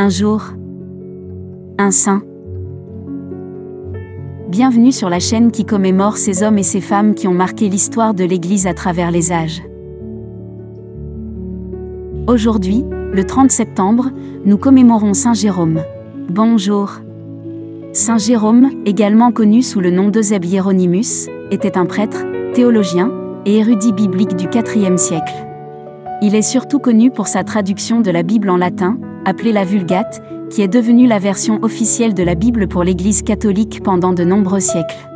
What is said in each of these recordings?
Un jour, un saint. Bienvenue sur la chaîne qui commémore ces hommes et ces femmes qui ont marqué l'histoire de l'Église à travers les âges. Aujourd'hui, le 30 septembre, nous commémorons Saint Jérôme. Bonjour. Saint Jérôme, également connu sous le nom d'Eusèbe Hieronymus, était un prêtre, théologien et érudit biblique du IVe siècle. Il est surtout connu pour sa traduction de la Bible en latin, appelée la Vulgate, qui est devenue la version officielle de la Bible pour l'Église catholique pendant de nombreux siècles.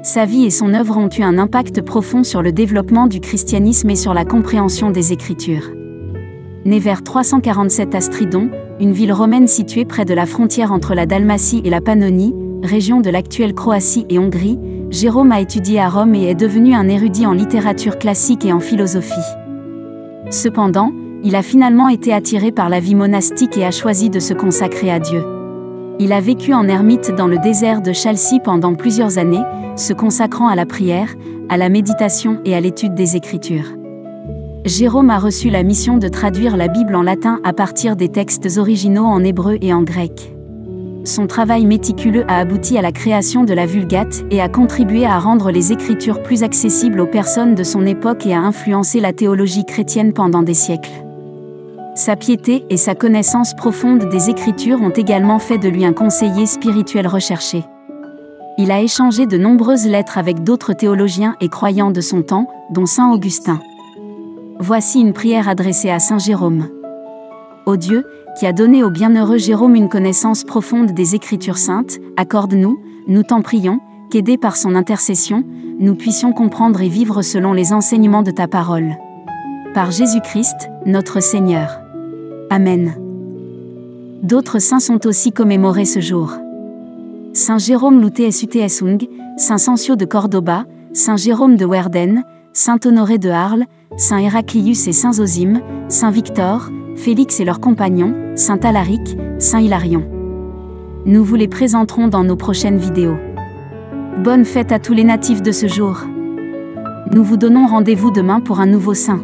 Sa vie et son œuvre ont eu un impact profond sur le développement du christianisme et sur la compréhension des Écritures. Né vers 347 à Stridon, une ville romaine située près de la frontière entre la Dalmatie et la Pannonie, région de l'actuelle Croatie et Hongrie, Jérôme a étudié à Rome et est devenu un érudit en littérature classique et en philosophie. Cependant, il a finalement été attiré par la vie monastique et a choisi de se consacrer à Dieu. Il a vécu en ermite dans le désert de Chalcis pendant plusieurs années, se consacrant à la prière, à la méditation et à l'étude des Écritures. Jérôme a reçu la mission de traduire la Bible en latin à partir des textes originaux en hébreu et en grec. Son travail méticuleux a abouti à la création de la Vulgate et a contribué à rendre les Écritures plus accessibles aux personnes de son époque et a influencé la théologie chrétienne pendant des siècles. Sa piété et sa connaissance profonde des Écritures ont également fait de lui un conseiller spirituel recherché. Il a échangé de nombreuses lettres avec d'autres théologiens et croyants de son temps, dont Saint Augustin. Voici une prière adressée à Saint Jérôme. Ô Dieu, qui a donné au bienheureux Jérôme une connaissance profonde des Écritures saintes, accorde-nous, nous t'en prions, qu'aidés par son intercession, nous puissions comprendre et vivre selon les enseignements de ta parole. Par Jésus-Christ, notre Seigneur. Amen. D'autres saints sont aussi commémorés ce jour. Saint Jérôme Luteusung, Saint Sancio de Cordoba, Saint Jérôme de Werden, Saint Honoré de Arles, Saint Héraclius et Saint Zosime, Saint Victor, Félix et leurs compagnons, Saint Alaric, Saint Hilarion. Nous vous les présenterons dans nos prochaines vidéos. Bonne fête à tous les natifs de ce jour. Nous vous donnons rendez-vous demain pour un nouveau saint.